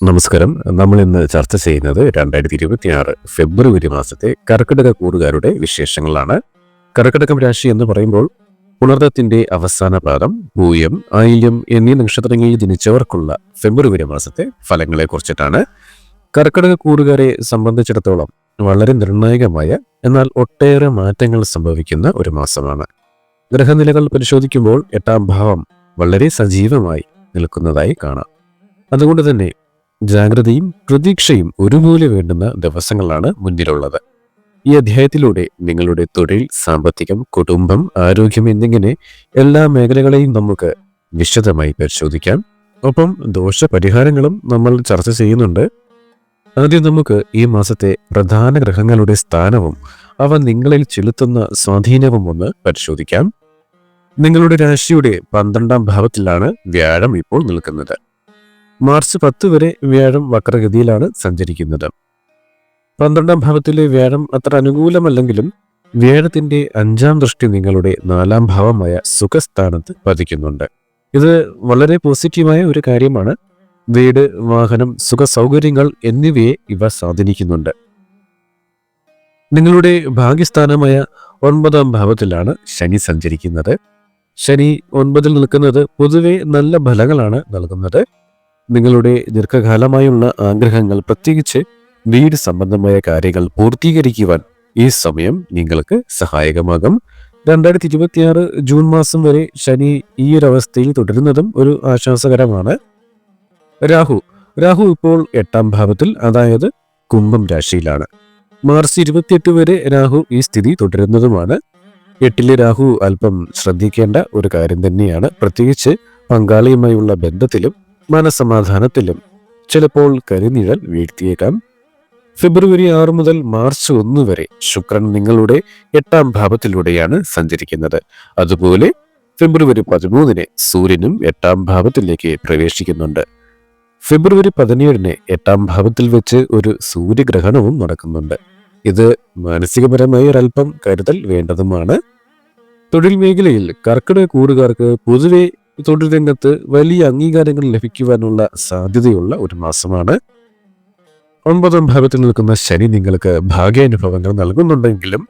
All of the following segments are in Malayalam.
നമസ്കാരം. നമ്മൾ ഇന്ന് ചർച്ച ചെയ്യുന്നത് 2026 ഫെബ്രുവരി മാസത്തെ കർക്കിടക കൂറുകാരുടെ വിശേഷങ്ങളാണ്. കർക്കിടകം രാശി എന്ന് പറയുമ്പോൾ പുണർദത്തിന്റെ അവസാന പാദം, പൂയം, ആയില്യം എന്നീ നക്ഷത്രങ്ങളിൽ ജനിച്ചവർക്കുള്ള ഫെബ്രുവരി മാസത്തെ ഫലങ്ങളെ കുറിച്ചിട്ടാണ്. കർക്കിടക കൂറുകാരെ സംബന്ധിച്ചിടത്തോളം വളരെ നിർണായകമായ എന്നാൽ ഒട്ടേറെ മാറ്റങ്ങൾ സംഭവിക്കുന്ന ഒരു മാസമാണ്. ഗ്രഹനിലകൾ പരിശോധിക്കുമ്പോൾ 8ാം ഭാവം വളരെ സജീവമായി നിൽക്കുന്നതായി കാണാം. അതുകൊണ്ട് തന്നെ ജാഗ്രതയും പ്രതീക്ഷയും ഒരുപോലെ വേണ്ടുന്ന ദിവസങ്ങളാണ് മുന്നിലുള്ളത്. ഈ അധ്യായത്തിലൂടെ നിങ്ങളുടെ തൊഴിൽ, സാമ്പത്തികം, കുടുംബം, ആരോഗ്യം എന്നിങ്ങനെ എല്ലാ മേഖലകളെയും നമുക്ക് വിശദമായി പരിശോധിക്കാം. ഒപ്പം ദോഷപരിഹാരങ്ങളും നമ്മൾ ചർച്ച ചെയ്യുന്നുണ്ട്. ആദ്യം നമുക്ക് ഈ മാസത്തെ പ്രധാന ഗ്രഹങ്ങളുടെ സ്ഥാനവും അവ നിങ്ങളിൽ ചെലുത്തുന്ന സ്വാധീനവും ഒന്ന് പരിശോധിക്കാം. നിങ്ങളുടെ രാശിയുടെ 12ാം ഭാവത്തിലാണ് വ്യാഴം ഇപ്പോൾ നിൽക്കുന്നത്. മാർച്ച് 10 വരെ വ്യാഴം വക്രഗതിയിലാണ് സഞ്ചരിക്കുന്നത്. 12ാം ഭാവത്തിലെ വ്യാഴം അത്ര അനുകൂലമല്ലെങ്കിലും വ്യാഴത്തിന്റെ 5ാം ദൃഷ്ടി നിങ്ങളുടെ 4ാം ഭാവമായ സുഖസ്ഥാനത്ത് പതിക്കുന്നുണ്ട്. ഇത് വളരെ പോസിറ്റീവായ ഒരു കാര്യമാണ്. വീട്, വാഹനം, സുഖ സൗകര്യങ്ങൾ എന്നിവയെ ഇവ സ്വാധീനിക്കുന്നുണ്ട്. നിങ്ങളുടെ ഭാഗ്യസ്ഥാനമായ 9ാം ഭാവത്തിലാണ് ശനി സഞ്ചരിക്കുന്നത്. ശനി 9ൽ നിൽക്കുന്നത് പൊതുവെ നല്ല ഫലങ്ങളാണ് നൽകുന്നത്. നിങ്ങളുടെ ദീർഘകാലമായുള്ള ആഗ്രഹങ്ങൾ, പ്രത്യേകിച്ച് വീട് സംബന്ധമായ കാര്യങ്ങൾ പൂർത്തീകരിക്കുവാൻ ഈ സമയം നിങ്ങൾക്ക് സഹായകമാകും. 2026 ജൂൺ മാസം വരെ ശനി ഈ ഒരു അവസ്ഥയിൽ തുടരുന്നതും ഒരു ആശ്വാസകരമാണ്. രാഹു ഇപ്പോൾ 8ാം ഭാവത്തിൽ, അതായത് കുംഭം രാശിയിലാണ്. മാർച്ച് 28 വരെ രാഹു ഈ സ്ഥിതി തുടരുന്നതുമാണ്. 8ലെ രാഹു അല്പം ശ്രദ്ധിക്കേണ്ട ഒരു കാര്യം തന്നെയാണ്. പ്രത്യേകിച്ച് പങ്കാളിയുമായുള്ള ബന്ധത്തിലും മനസമാധാനത്തിലും ചിലപ്പോൾ കരിനിഴൽ വീഴ്ത്തിയേക്കാം. ഫെബ്രുവരി 6 മുതൽ മാർച്ച് 1 വരെ ശുക്രൻ നിങ്ങളുടെ 8ാം ഭാവത്തിലൂടെയാണ് സഞ്ചരിക്കുന്നത്. അതുപോലെ ഫെബ്രുവരി 13 സൂര്യനും 8ാം ഭാവത്തിലേക്ക് പ്രവേശിക്കുന്നുണ്ട്. ഫെബ്രുവരി 17 8ാം ഭാവത്തിൽ വെച്ച് ഒരു സൂര്യഗ്രഹണവും നടക്കുന്നുണ്ട്. ഇത് മാനസികപരമായി ഒരല്പം കരുതൽ വേണ്ടതുമാണ്. തൊഴിൽ മേഖലയിൽ കർക്കിടക കൂറുകാർക്ക് പൊതുവെ തൊഴിൽ രംഗത്ത് വലിയ അംഗീകാരങ്ങൾ ലഭിക്കുവാനുള്ള സാധ്യതയുള്ള ഒരു മാസമാണ്. 9ാം ഭാവത്തിൽ നിൽക്കുന്ന ശനി നിങ്ങൾക്ക് ഭാഗ്യാനുഭവങ്ങൾ നൽകുന്നുണ്ടെങ്കിലും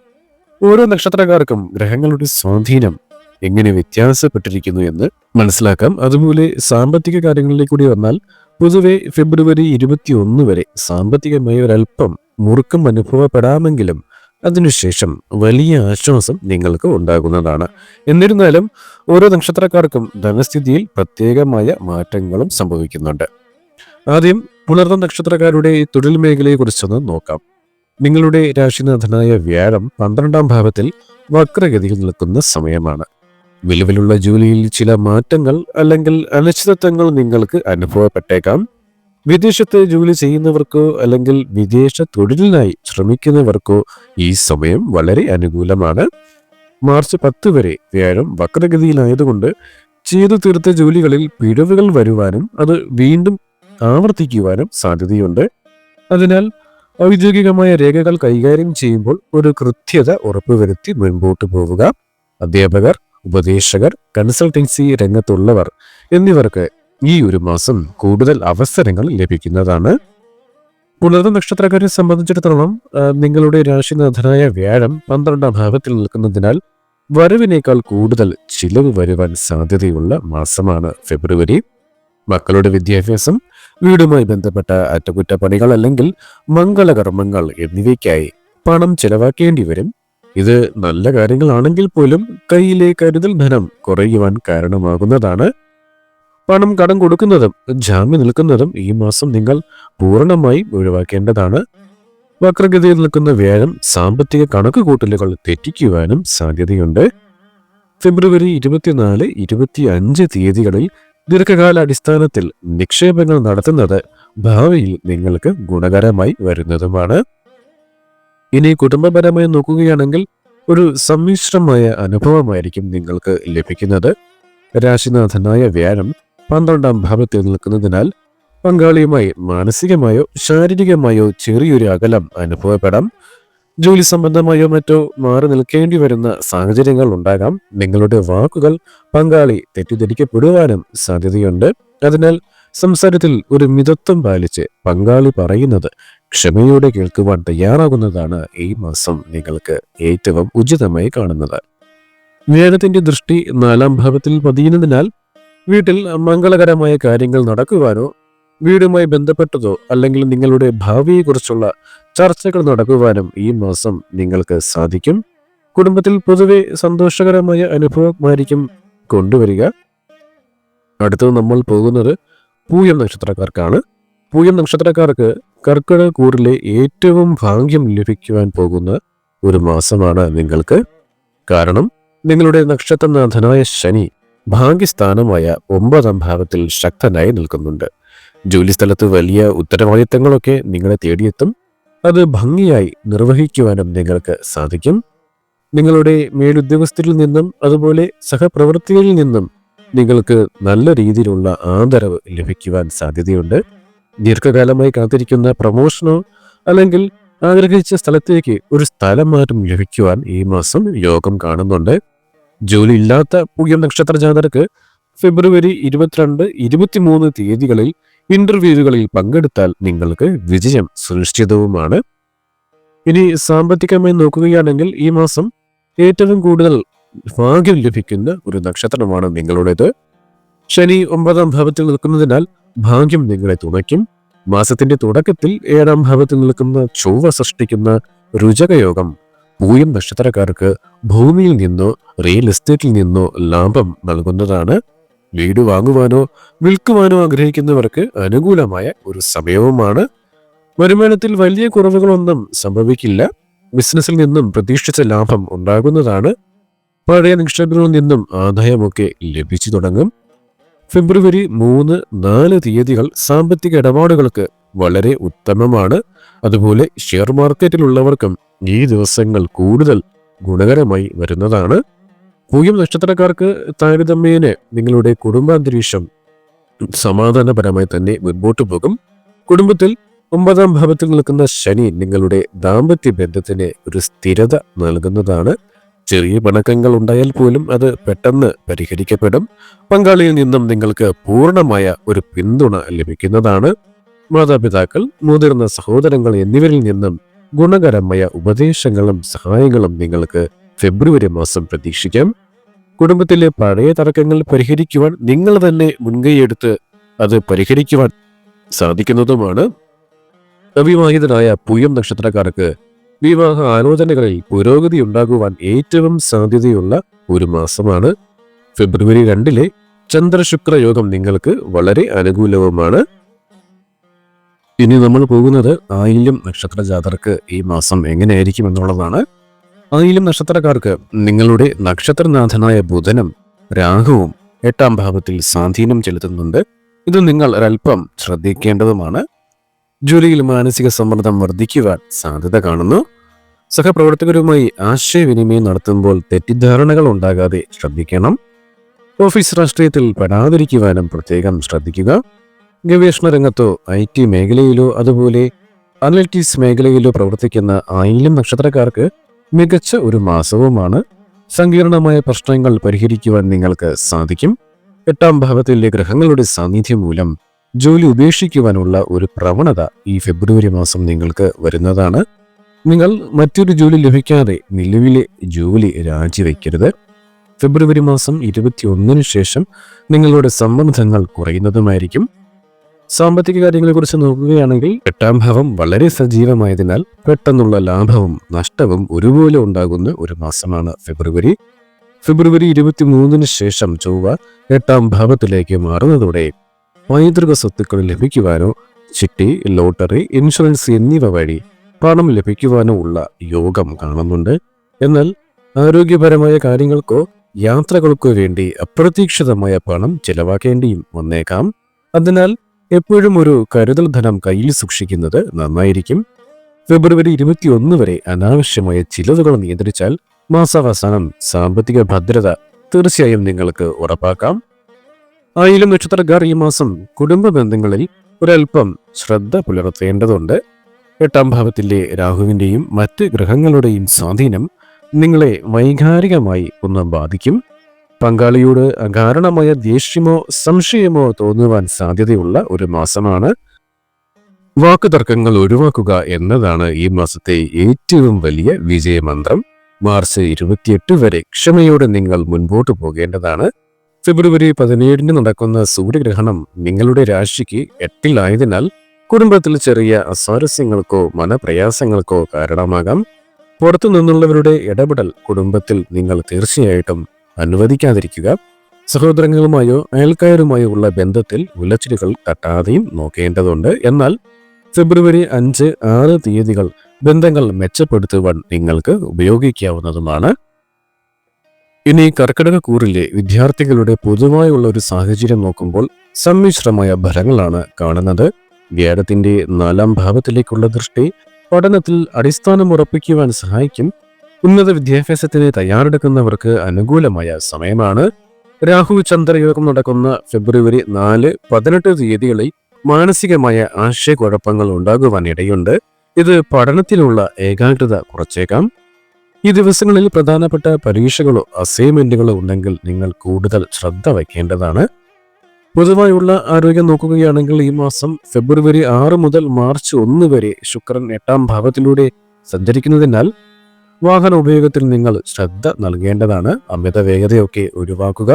ഓരോ നക്ഷത്രക്കാർക്കും ഗ്രഹങ്ങളുടെ സ്വാധീനം എങ്ങനെ വ്യത്യാസപ്പെട്ടിരിക്കുന്നു എന്ന് മനസ്സിലാക്കാം. അതുപോലെ സാമ്പത്തിക കാര്യങ്ങളിലേക്ക് കൂടി വന്നാൽ പൊതുവെ ഫെബ്രുവരി 21 വരെ സാമ്പത്തികമായി ഒരല്പം മുറുക്കം അനുഭവപ്പെടാമെങ്കിലും അതിനുശേഷം വലിയ ആശ്വാസം നിങ്ങൾക്ക് ഉണ്ടാകുന്നതാണ്. എന്നിരുന്നാലും ഓരോ നക്ഷത്രക്കാർക്കും ധനസ്ഥിതിയിൽ പ്രത്യേകമായ മാറ്റങ്ങളും സംഭവിക്കുന്നുണ്ട്. ആദ്യം പുണർദം നക്ഷത്രക്കാരുടെ തൊഴിൽ മേഖലയെ കുറിച്ചൊന്ന് നോക്കാം. നിങ്ങളുടെ രാശിനാഥനായ വ്യാഴം 12ാം ഭാവത്തിൽ വക്രഗതിയിൽ നിൽക്കുന്ന സമയമാണ്. നിലവിലുള്ള ജോലിയിൽ ചില മാറ്റങ്ങൾ അല്ലെങ്കിൽ അനിശ്ചിതത്വങ്ങൾ നിങ്ങൾക്ക് അനുഭവപ്പെട്ടേക്കാം. വിദേശത്ത് ജോലി ചെയ്യുന്നവർക്കോ അല്ലെങ്കിൽ വിദേശ തൊഴിലിനായി ശ്രമിക്കുന്നവർക്കോ ഈ സമയം വളരെ അനുകൂലമാണ്. മാർച്ച് 10 വരെ വ്യാഴം വക്രഗതിയിലായതുകൊണ്ട് ചെയ്തു തീർത്ത ജോലികളിൽ പിഴവുകൾ വരുവാനും അത് വീണ്ടും ആവർത്തിക്കുവാനും സാധ്യതയുണ്ട്. അതിനാൽ ഔദ്യോഗികമായ രേഖകൾ കൈകാര്യം ചെയ്യുമ്പോൾ ഒരു കൃത്യത ഉറപ്പുവരുത്തി മുൻപോട്ട് പോവുക. അധ്യാപകർ, ഉപദേശകർ, കൺസൾട്ടൻസി രംഗത്തുള്ളവർ എന്നിവർക്ക് ഈ ഒരു മാസം കൂടുതൽ അവസരങ്ങൾ ലഭിക്കുന്നതാണ്. പുണർദ നക്ഷത്രക്കാരെ സംബന്ധിച്ചിടത്തോളം നിങ്ങളുടെ രാശിനാഥനായ വ്യാഴം 12ാം ഭാവത്തിൽ നിൽക്കുന്നതിനാൽ വരവിനേക്കാൾ കൂടുതൽ ചിലവ് വരുവാൻ സാധ്യതയുള്ള മാസമാണ് ഫെബ്രുവരി. മക്കളുടെ വിദ്യാഭ്യാസം, വീടുമായി ബന്ധപ്പെട്ട അറ്റകുറ്റപ്പണികൾ അല്ലെങ്കിൽ മംഗളകർമ്മങ്ങൾ എന്നിവയ്ക്കായി പണം ചെലവാക്കേണ്ടി വരും. ഇത് നല്ല കാര്യങ്ങളാണെങ്കിൽ പോലും കയ്യിലെ കരുതൽ ധനം കുറയുവാൻ കാരണമാകുന്നതാണ്. പണം കടം കൊടുക്കുന്നതും ജാമ്യം നിൽക്കുന്നതും ഈ മാസം നിങ്ങൾ പൂർണ്ണമായി ഒഴിവാക്കേണ്ടതാണ്. വക്രഗതിയിൽ നിൽക്കുന്ന വ്യാഴം സാമ്പത്തിക കണക്കുകൂട്ടലുകൾ തെറ്റിക്കുവാനും സാധ്യതയുണ്ട്. ഫെബ്രുവരി 24, 25 തീയതികളിൽ ദീർഘകാല അടിസ്ഥാനത്തിൽ നിക്ഷേപങ്ങൾ നടത്തുന്നത് ഭാവിയിൽ നിങ്ങൾക്ക് ഗുണകരമായി വരുന്നതുമാണ്. ഇനി കുടുംബപരമായി നോക്കുകയാണെങ്കിൽ ഒരു സമ്മിശ്രമായ അനുഭവമായിരിക്കും നിങ്ങൾക്ക് ലഭിക്കുന്നത്. രാശിനാഥനായ വ്യാഴം 12ാം ഭാവത്തിൽ നിൽക്കുന്നതിനാൽ പങ്കാളിയുമായി മാനസികമായോ ശാരീരികമായോ ചെറിയൊരു അകലം അനുഭവപ്പെടാം. ജോലി സംബന്ധമായോ മറ്റോ മാറി നിൽക്കേണ്ടി വരുന്ന സാഹചര്യങ്ങൾ ഉണ്ടാകാം. നിങ്ങളുടെ വാക്കുകൾ പങ്കാളി തെറ്റിദ്ധരിക്കപ്പെടുവാനും സാധ്യതയുണ്ട്. അതിനാൽ സംസാരത്തിൽ ഒരു മിതത്വം പാലിച്ച് പങ്കാളി പറയുന്നത് ക്ഷമയോടെ കേൾക്കുവാൻ തയ്യാറാകുന്നതാണ് ഈ മാസം നിങ്ങൾക്ക് ഏറ്റവും ഉചിതമായി കാണുന്നത്. വ്യാഴത്തിന്റെ ദൃഷ്ടി 4-ാം ഭാവത്തിൽ പതിയുന്നതിനാൽ വീട്ടിൽ മംഗളകരമായ കാര്യങ്ങൾ നടക്കുവാനോ വീടുമായി ബന്ധപ്പെട്ടതോ അല്ലെങ്കിൽ നിങ്ങളുടെ ഭാവിയെക്കുറിച്ചുള്ള ചർച്ചകൾ നടക്കുവാനും ഈ മാസം നിങ്ങൾക്ക് സാധിക്കും. കുടുംബത്തിൽ പൊതുവെ സന്തോഷകരമായ അനുഭവമായിരിക്കും കൊണ്ടുവരിക. അടുത്തത് നമ്മൾ പോകുന്നത് പൂയം നക്ഷത്രക്കാർക്കാണ്. പൂയം നക്ഷത്രക്കാർക്ക് കർക്കിടക കൂറിലെ ഏറ്റവും ഭാഗ്യം ലഭിക്കുവാൻ പോകുന്ന ഒരു മാസമാണ് നിങ്ങൾക്ക്. കാരണം നിങ്ങളുടെ നക്ഷത്രനാഥനായ ശനി ഭാഗ്യസ്ഥാനമായ 9-ാം ഭാവത്തിൽ ശക്തനായി നിൽക്കുന്നുണ്ട്. ജോലിസ്ഥലത്ത് വലിയ ഉത്തരവാദിത്തങ്ങളൊക്കെ നിങ്ങളെ തേടിയെത്തും. അത് ഭംഗിയായി നിർവഹിക്കുവാനും നിങ്ങൾക്ക് സാധിക്കും. നിങ്ങളുടെ മേലുദ്യോഗസ്ഥരിൽ നിന്നും അതുപോലെ സഹപ്രവർത്തകരിൽ നിന്നും നിങ്ങൾക്ക് നല്ല രീതിയിലുള്ള ആദരവ് ലഭിക്കുവാൻ സാധ്യതയുണ്ട്. ദീർഘകാലമായി കാത്തിരിക്കുന്ന പ്രമോഷനോ അല്ലെങ്കിൽ ആഗ്രഹിച്ച സ്ഥലത്തേക്ക് ഒരു സ്ഥലം മാറ്റം ലഭിക്കുവാൻ ഈ മാസം യോഗം കാണുന്നുണ്ട്. ജോലി ഇല്ലാത്ത പൂയം നക്ഷത്ര ജാതകർക്ക് ഫെബ്രുവരി 22, 23 തീയതികളിൽ ഇന്റർവ്യൂകളിൽ പങ്കെടുത്താൽ നിങ്ങൾക്ക് വിജയം സുനിശ്ചിതവുമാണ്. ഇനി സാമ്പത്തികമായി നോക്കുകയാണെങ്കിൽ ഈ മാസം ഏറ്റവും കൂടുതൽ ഭാഗ്യം ലഭിക്കുന്ന ഒരു നക്ഷത്രമാണ് നിങ്ങളുടേത്. ശനി 9-ാം ഭാവത്തിൽ നിൽക്കുന്നതിനാൽ ഭാഗ്യം നിങ്ങളെ തുണയ്ക്കും. മാസത്തിന്റെ തുടക്കത്തിൽ 7-ാം ഭാവത്തിൽ നിൽക്കുന്ന ചൊവ്വ സൃഷ്ടിക്കുന്ന രുചകയോഗം പൂയം നക്ഷത്രക്കാർക്ക് ഭൂമിയിൽ നിന്നോ റിയൽ എസ്റ്റേറ്റിൽ നിന്നോ ലാഭം നൽകുന്നതാണ്. വീട് വാങ്ങുവാനോ വിൽക്കുവാനോ ആഗ്രഹിക്കുന്നവർക്ക് അനുകൂലമായ ഒരു സമയവുമാണ്. വരുമാനത്തിൽ വലിയ കുറവുകളൊന്നും സംഭവിക്കില്ല. ബിസിനസ്സിൽ നിന്നും പ്രതീക്ഷിച്ച ലാഭം ഉണ്ടാകുന്നതാണ്. പഴയ നിക്ഷേപങ്ങളിൽ നിന്നും ആദായമൊക്കെ ലഭിച്ചു തുടങ്ങും. ഫെബ്രുവരി 3, 4 തീയതികൾ സാമ്പത്തിക ഇടപാടുകൾക്ക് വളരെ ഉത്തമമാണ്. അതുപോലെ ഷെയർ മാർക്കറ്റിലുള്ളവർക്കും ഈ ദിവസങ്ങൾ കൂടുതൽ ഗുണകരമായി വരുന്നതാണ്. പൂയം നക്ഷത്രക്കാർക്ക് താരതമ്യേന നിങ്ങളുടെ കുടുംബാന്തരീക്ഷം സമാധാനപരമായി തന്നെ മുൻപോട്ട് പോകും. കുടുംബത്തിൽ 9-ാം ഭാവത്തിൽ നിൽക്കുന്ന ശനി നിങ്ങളുടെ ദാമ്പത്യ ബന്ധത്തിന് ഒരു സ്ഥിരത നൽകുന്നതാണ്. ചെറിയ പിണക്കങ്ങൾ ഉണ്ടായാൽ പോലും അത് പെട്ടെന്ന് പരിഹരിക്കപ്പെടും. പങ്കാളിയിൽ നിന്നും നിങ്ങൾക്ക് പൂർണ്ണമായ ഒരു പിന്തുണ ലഭിക്കുന്നതാണ്. മാതാപിതാക്കൾ, മുതിർന്ന സഹോദരങ്ങൾ എന്നിവരിൽ നിന്നും ഗുണകരമായ ഉപദേശങ്ങളും സഹായങ്ങളും നിങ്ങൾക്ക് ഫെബ്രുവരി മാസം പ്രതീക്ഷിക്കാം. കുടുംബത്തിലെ പഴയ തർക്കങ്ങൾ പരിഹരിക്കുവാൻ നിങ്ങൾ തന്നെ മുൻകൈയെടുത്ത് അത് പരിഹരിക്കുവാൻ സാധിക്കുന്നതുമാണ്. അവിവാഹിതരായ പൂയം നക്ഷത്രക്കാർക്ക് വിവാഹ ആലോചനകളിൽ പുരോഗതി ഉണ്ടാകുവാൻ ഏറ്റവും സാധ്യതയുള്ള ഒരു മാസമാണ്. ഫെബ്രുവരി 2-ലെ ചന്ദ്രശുക്ര യോഗം നിങ്ങൾക്ക് വളരെ അനുകൂലവുമാണ്. ഇനി നമ്മൾ പോകുന്നത് ആയില്യം നക്ഷത്ര ജാതകർക്ക് ഈ മാസം എങ്ങനെയായിരിക്കും എന്നുള്ളതാണ്. ആയില്യം നക്ഷത്രക്കാർക്ക് നിങ്ങളുടെ നക്ഷത്രനാഥനായ ബുധനും രാഹുവും 8-ാം ഭാവത്തിൽ സ്വാധീനം ചെലുത്തുന്നുണ്ട്. ഇത് നിങ്ങൾ ഒരല്പം ശ്രദ്ധിക്കേണ്ടതുമാണ്. ജോലിയിൽ മാനസിക സമ്മർദ്ദം വർദ്ധിക്കുവാൻ സാധ്യത കാണുന്നു. സഹപ്രവർത്തകരുമായി ആശയവിനിമയം നടത്തുമ്പോൾ തെറ്റിദ്ധാരണകൾ ഉണ്ടാകാതെ ശ്രദ്ധിക്കണം. ഓഫീസ് രാഷ്ട്രീയത്തിൽ പെടാതിരിക്കുവാനും പ്രത്യേകം ശ്രദ്ധിക്കുക. ഗവേഷണ രംഗത്തോ IT മേഖലയിലോ അതുപോലെ അനലിറ്റിക്സ് മേഖലയിലോ പ്രവർത്തിക്കുന്ന ആയില്യം നക്ഷത്രക്കാർക്ക് മികച്ച ഒരു മാസവുമാണ്. സങ്കീർണമായ പ്രശ്നങ്ങൾ പരിഹരിക്കുവാൻ നിങ്ങൾക്ക് സാധിക്കും. 8-ാം ഭാവത്തിലെ ഗ്രഹങ്ങളുടെ സാന്നിധ്യം മൂലം ജോലി ഉപേക്ഷിക്കുവാനുള്ള ഒരു പ്രവണത ഈ ഫെബ്രുവരി മാസം നിങ്ങൾക്ക് വരുന്നതാണ്. നിങ്ങൾ മറ്റൊരു ജോലി ലഭിക്കാതെ നിലവിലെ ജോലി രാജിവെക്കരുത്. ഫെബ്രുവരി മാസം 21-ന് ശേഷം നിങ്ങളുടെ സമ്മർദ്ദങ്ങൾ കുറയുന്നതുമായിരിക്കും. സാമ്പത്തിക കാര്യങ്ങളെക്കുറിച്ച് നോക്കുകയാണെങ്കിൽ 8-ാം ഭാവം വളരെ സജീവമായതിനാൽ പെട്ടെന്നുള്ള ലാഭവും നഷ്ടവും ഒരുപോലെ ഉണ്ടാകുന്ന ഒരു മാസമാണ് ഫെബ്രുവരി. ഫെബ്രുവരി 23-ന് ശേഷം ചൊവ്വ 8-ാം ഭാവത്തിലേക്ക് മാറുന്നതോടെ പൈതൃക സ്വത്തുക്കൾ ലഭിക്കുവാനോ ചിട്ടി, ലോട്ടറി, ഇൻഷുറൻസ് എന്നിവ വഴി പണം ലഭിക്കുവാനോ ഉള്ള യോഗം കാണുന്നുണ്ട്. എന്നാൽ ആരോഗ്യപരമായ കാര്യങ്ങൾക്കോ യാത്രകൾക്കോ വേണ്ടി അപ്രതീക്ഷിതമായ പണം ചെലവാക്കേണ്ടിയും വന്നേക്കാം. അതിനാൽ എപ്പോഴും ഒരു കരുതൽ ധനം കയ്യിൽ സൂക്ഷിക്കുന്നത് നന്നായിരിക്കും. ഫെബ്രുവരി 21 വരെ അനാവശ്യമായ ചിലവുകൾ നിയന്ത്രിച്ചാൽ മാസാവസാനം സാമ്പത്തിക ഭദ്രത തീർച്ചയായും നിങ്ങൾക്ക് ഉറപ്പാക്കാം. ആയില്യം നക്ഷത്രക്കാർ ഈ മാസം കുടുംബ ബന്ധങ്ങളിൽ ഒരൽപ്പം ശ്രദ്ധ പുലർത്തേണ്ടതുണ്ട്. 8-ാം ഭാവത്തിലെ രാഹുവിൻ്റെയും മറ്റ് ഗ്രഹങ്ങളുടെയും സ്വാധീനം നിങ്ങളെ വൈകാരികമായി ഒന്ന് ബാധിക്കും. പങ്കാളിയോട് അകാരണമായ ദേഷ്യമോ സംശയമോ തോന്നുവാൻ സാധ്യതയുള്ള ഒരു മാസമാണ്. വാക്കുതർക്കങ്ങൾ ഒഴിവാക്കുക എന്നതാണ് ഈ മാസത്തെ ഏറ്റവും വലിയ വിജയമന്ത്രം. മാർച്ച് 28 വരെ ക്ഷമയോടെ നിങ്ങൾ മുൻപോട്ട് പോകേണ്ടതാണ്. ഫെബ്രുവരി 17 നടക്കുന്ന സൂര്യഗ്രഹണം നിങ്ങളുടെ രാശിക്ക് 8-ലായതിനാൽ കുടുംബത്തിൽ ചെറിയ അസ്വാരസ്യങ്ങൾക്കോ മനപ്രയാസങ്ങൾക്കോ കാരണമാകാം. പുറത്തു നിന്നുള്ളവരുടെ ഇടപെടൽ കുടുംബത്തിൽ നിങ്ങൾ തീർച്ചയായിട്ടും അനുവദിക്കാതിരിക്കുക. സഹോദരങ്ങളുമായോ അയൽക്കാരുമായോ ഉള്ള ബന്ധത്തിൽ ഉലച്ചിലുകൾ തട്ടാതെയും നോക്കേണ്ടതുണ്ട്. എന്നാൽ ഫെബ്രുവരി 5-6 തീയതികൾ ബന്ധങ്ങൾ മെച്ചപ്പെടുത്തുവാൻ നിങ്ങൾക്ക് ഉപയോഗിക്കാവുന്നതുമാണ്. ഇനി കർക്കിടക കൂറിലെ വിദ്യാർത്ഥികളുടെ പൊതുവായുള്ള ഒരു സാഹചര്യം നോക്കുമ്പോൾ സമ്മിശ്രമായ ഫലങ്ങളാണ് കാണുന്നത്. വ്യാഴത്തിന്റെ 4-ാം ഭാവത്തിലേക്കുള്ള ദൃഷ്ടി പഠനത്തിൽ അടിസ്ഥാനം ഉറപ്പിക്കുവാൻ സഹായിക്കും. ഉന്നത വിദ്യാഭ്യാസത്തിന് തയ്യാറെടുക്കുന്നവർക്ക് അനുകൂലമായ സമയമാണ്. രാഹു ചന്ദ്രയോഗം നടക്കുന്ന ഫെബ്രുവരി 4-18 തീയതികളിൽ മാനസികമായ ആശയക്കുഴപ്പങ്ങൾ ഉണ്ടാകുവാൻ ഇടയുണ്ട്. ഇത് പഠനത്തിലുള്ള ഏകാഗ്രത കുറച്ചേക്കാം. ഈ ദിവസങ്ങളിൽ പ്രധാനപ്പെട്ട പരീക്ഷകളോ അസൈൻമെന്റുകളോ ഉണ്ടെങ്കിൽ നിങ്ങൾ കൂടുതൽ ശ്രദ്ധ വയ്ക്കേണ്ടതാണ്. പൊതുവായുള്ള ആരോഗ്യം നോക്കുകയാണെങ്കിൽ ഈ മാസം ഫെബ്രുവരി 6 മുതൽ മാർച്ച് 1 വരെ ശുക്രൻ 8-ാം ഭാവത്തിലൂടെ സഞ്ചരിക്കുന്നതിനാൽ വാഹന ഉപയോഗത്തിൽ നിങ്ങൾ ശ്രദ്ധ നൽകേണ്ടതാണ്. അമിത വേഗതയൊക്കെ ഒഴിവാക്കുക.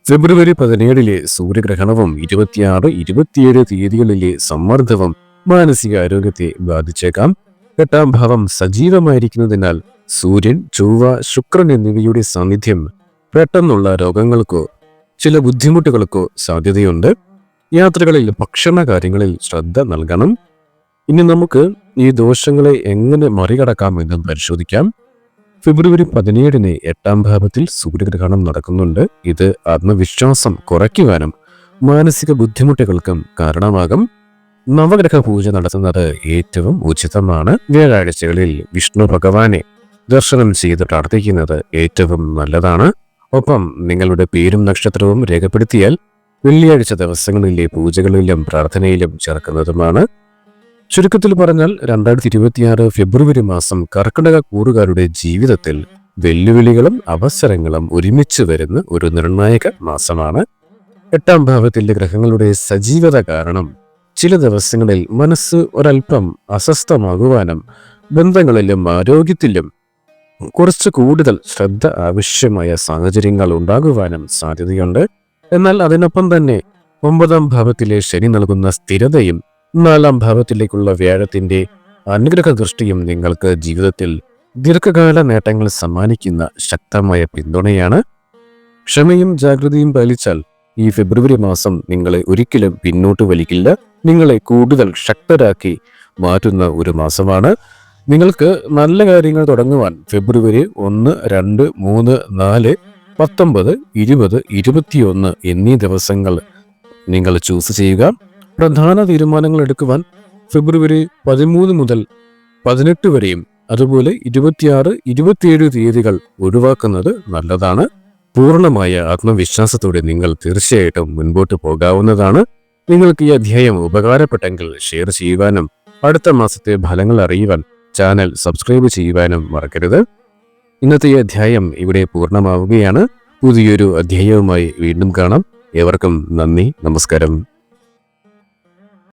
ഫെബ്രുവരി 17 സൂര്യഗ്രഹണവും 26-27 തീയതികളിലെ സമ്മർദ്ദവും മാനസിക ആരോഗ്യത്തെ ബാധിച്ചേക്കാം. 8-ാം ഭാവം സജീവമായിരിക്കുന്നതിനാൽ സൂര്യൻ, ചൊവ്വ, ശുക്രൻ എന്നിവയുടെ സാന്നിധ്യം പെട്ടെന്നുള്ള രോഗങ്ങൾക്കോ ചില ബുദ്ധിമുട്ടുകൾക്കോ സാധ്യതയുണ്ട്. യാത്രകളിൽ ഭക്ഷണ കാര്യങ്ങളിൽ ശ്രദ്ധ നൽകണം. ഇനി നമുക്ക് ഈ ദോഷങ്ങളെ എങ്ങനെ മറികടക്കാമെന്ന് പരിശോധിക്കാം. ഫെബ്രുവരി 17 8-ാം ഭാവത്തിൽ സൂര്യഗ്രഹണം നടക്കുന്നുണ്ട്. ഇത് ആത്മവിശ്വാസം കുറയ്ക്കുവാനും മാനസിക ബുദ്ധിമുട്ടുകൾക്കും കാരണമാകും. നവഗ്രഹ പൂജ നടത്തുന്നത് ഏറ്റവും ഉചിതമാണ്. വ്യാഴാഴ്ചകളിൽ വിഷ്ണു ഭഗവാനെ ദർശനം ചെയ്ത് പ്രാർത്ഥിക്കുന്നത് ഏറ്റവും നല്ലതാണ്. ഒപ്പം നിങ്ങളുടെ പേരും നക്ഷത്രവും രേഖപ്പെടുത്തിയാൽ വെള്ളിയാഴ്ച ദിവസങ്ങളിലെ പൂജകളിലും പ്രാർത്ഥനയിലും ചേർക്കുന്നതുമാണ്. ചുരുക്കത്തിൽ പറഞ്ഞാൽ 2026 ഫെബ്രുവരി മാസം കർക്കിടക കൂറുകാരുടെ ജീവിതത്തിൽ വെല്ലുവിളികളും അവസരങ്ങളും ഒരുമിച്ച് വരുന്ന ഒരു നിർണായക മാസമാണ്. 8-ാം ഭാവത്തിലെ ഗ്രഹങ്ങളുടെ സജീവത കാരണം ചില ദിവസങ്ങളിൽ മനസ്സ് ഒരൽപ്പം അസ്വസ്ഥമാകുവാനും ബന്ധങ്ങളിലും ആരോഗ്യത്തിലും കുറച്ച് കൂടുതൽ ശ്രദ്ധ ആവശ്യമായ സാഹചര്യങ്ങൾ ഉണ്ടാകുവാനും സാധ്യതയുണ്ട്. എന്നാൽ അതിനൊപ്പം തന്നെ 9-ാം ഭാവത്തിലെ ശനി നൽകുന്ന സ്ഥിരതയും 4-ാം ഭാവത്തിലേക്കുള്ള വ്യാഴത്തിന്റെ അനുഗ്രഹ ദൃഷ്ടിയും നിങ്ങൾക്ക് ജീവിതത്തിൽ ദീർഘകാല നേട്ടങ്ങൾ സമ്മാനിക്കുന്ന ശക്തമായ പിന്തുണയാണ്. ക്ഷമയും ജാഗ്രതയും പാലിച്ചാൽ ഈ ഫെബ്രുവരി മാസം നിങ്ങളെ ഒരിക്കലും പിന്നോട്ട് വലിക്കില്ല. നിങ്ങളെ കൂടുതൽ ശക്തരാക്കി മാറ്റുന്ന ഒരു മാസമാണ്. നിങ്ങൾക്ക് നല്ല കാര്യങ്ങൾ തുടങ്ങുവാൻ ഫെബ്രുവരി 1, 2, 3, 4, 19, 20, 21 എന്നീ ദിവസങ്ങൾ നിങ്ങൾ ചൂസ് ചെയ്യുക. പ്രധാന തീരുമാനങ്ങൾ എടുക്കുവാൻ ഫെബ്രുവരി 13 മുതൽ 18 വരെയും അതുപോലെ 26, 27 തീയതികൾ ഒഴിവാക്കുന്നത് നല്ലതാണ്. പൂർണ്ണമായ ആത്മവിശ്വാസത്തോടെ നിങ്ങൾ തീർച്ചയായിട്ടും മുൻപോട്ട് പോകാവുന്നതാണ്. നിങ്ങൾക്ക് ഈ അധ്യായം ഉപകാരപ്പെട്ടെങ്കിൽ ഷെയർ ചെയ്യുവാനും അടുത്ത മാസത്തെ ഫലങ്ങൾ അറിയുവാൻ ചാനൽ സബ്സ്ക്രൈബ് ചെയ്യുവാനും മറക്കരുത്. ഇന്നത്തെ ഈ അധ്യായം ഇവിടെ പൂർണ്ണമാവുകയാണ്. പുതിയൊരു അധ്യായവുമായി വീണ്ടും കാണാം. ഏവർക്കും നന്ദി, നമസ്കാരം.